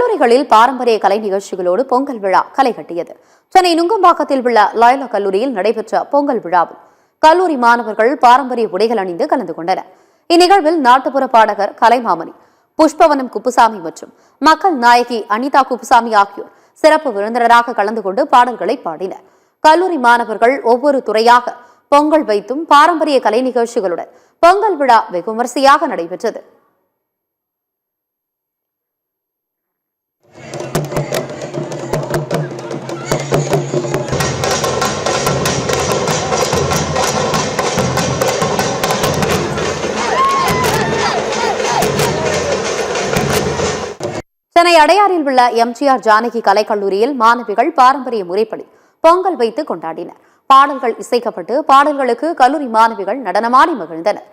கல்லூரிகளில் பாரம்பரிய கலை நிகழ்ச்சிகளோடு பொங்கல் விழா களை கட்டியது. சென்னை நுங்கம்பாக்கத்தில் உள்ள லாயலா கல்லூரியில் நடைபெற்ற பொங்கல் விழாவில் கல்லூரி மாணவர்கள் பாரம்பரிய உடைகள் அணிந்து கலந்து கொண்டனர். இந்நிகழ்வில் நாட்டுப்புற பாடகர் கலைமாமணி, புஷ்பவனம் குப்புசாமி மற்றும் மக்கள் நாயகி அனிதா குப்புசாமி ஆகியோர் சிறப்பு விருந்தினராக கலந்து கொண்டு பாடல்களை பாடினர். கல்லூரி மாணவர்கள் ஒவ்வொரு துறையாக பொங்கல் வைத்தும் பாரம்பரிய கலை நிகழ்ச்சிகளுடன் பொங்கல் விழா வெகு விமரிசையாக நடைபெற்றது. சென்னை அடையாறில் உள்ள எம்ஜிஆர் ஜானகி கலைக்கல்லூரியில் மாணவிகள் பாரம்பரிய முறைப்படி பொங்கல் வைத்து கொண்டாடினர். பாடல்கள் இசைக்கப்பட்டு பாடல்களுக்கு கல்லூரி மாணவிகள் நடனமாடி மகிழ்ந்தனர்.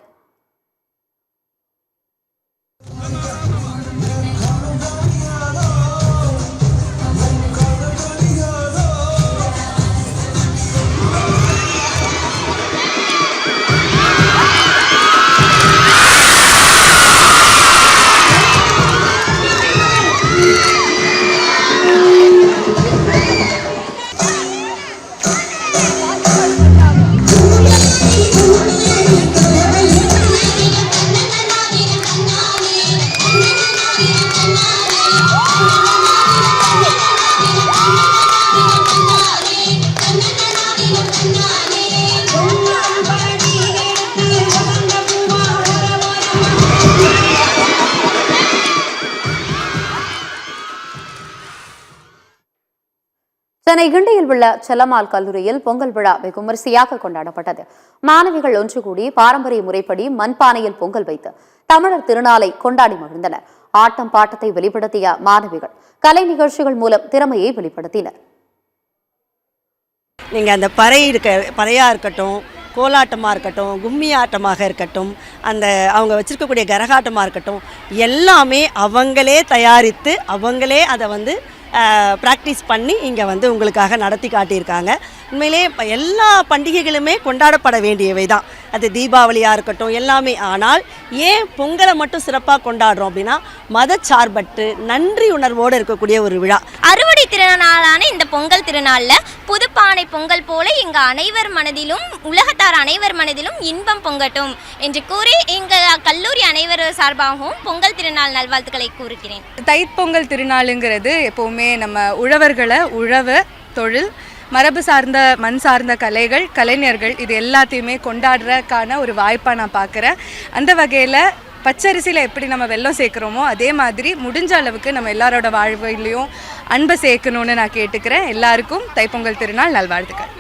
சென்னை கிண்டியில் உள்ள செல்லம்மாள் கல்லூரியில் பொங்கல் விழா வெகு விமரிசையாக கொண்டாடப்பட்டது. மாணவிகள் ஒன்று கூடி பாரம்பரிய முறைப்படி மண்பானையில் பொங்கல் வைத்து தமிழர் திருநாளை கொண்டாடி மகிழ்ந்தனர். ஆட்டம் பாட்டத்தை வெளிப்படுத்திய மாணவிகள் கலை நிகழ்ச்சிகள் மூலம் திறமையை வெளிப்படுத்தினர். நீங்க அந்த பறையா இருக்கட்டும், கோலாட்டமாக இருக்கட்டும், கும்மி ஆட்டமாக இருக்கட்டும், அந்த அவங்க வச்சிருக்கக்கூடிய கரகாட்டமாக இருக்கட்டும், எல்லாமே அவங்களே தயாரித்து அவங்களே அதை ப்ராக்டிஸ் பண்ணி இங்கே உங்களுக்காக நடத்தி காட்டியிருக்காங்க. உண்மையிலே எல்லா பண்டிகைகளுமே கொண்டாடப்பட வேண்டியவை தான். அது தீபாவளியாக இருக்கட்டும் எல்லாமே. ஆனால் ஏன் பொங்கலை மட்டும் சிறப்பாக கொண்டாடுறோம் அப்படின்னா மதச்சார்பற்று நன்றி உணர்வோடு இருக்கக்கூடிய ஒரு விழா. அறுவடை திருநாளான இந்த பொங்கல் திருநாளில் புதுப்பானை பொங்கல் போல எங்கள் அனைவர் மனதிலும் உலகத்தார் அனைவர் மனதிலும் இன்பம் பொங்கட்டும் என்று கூறி எங்கள் கல்லூரி அனைவர் சார்பாகவும் பொங்கல் திருநாள் நல்வாழ்த்துக்களை கூறுகிறேன். தைப்பொங்கல் திருநாளுங்கிறது எப்போவுமே நம்ம உழவர்களை உழவு தொழில் மரபு சார்ந்த மண் சார்ந்த கலைகள் கலைஞர்கள் இது எல்லாத்தையுமே கொண்டாடுறதுக்கான ஒரு வாய்ப்பாக நான் பார்க்குறேன். அந்த வகையில் பச்சரிசியில் எப்படி நம்ம வெல்லம் சேர்க்குறோமோ அதே மாதிரி முடிஞ்ச அளவுக்கு நம்ம எல்லாரோட வாழ்விலையும் அன்பை சேர்க்கணும்னு நான் கேட்டுக்கிறேன். எல்லாருக்கும் தைப்பொங்கல் திருநாள் நல்வாழ்த்துக்கள்.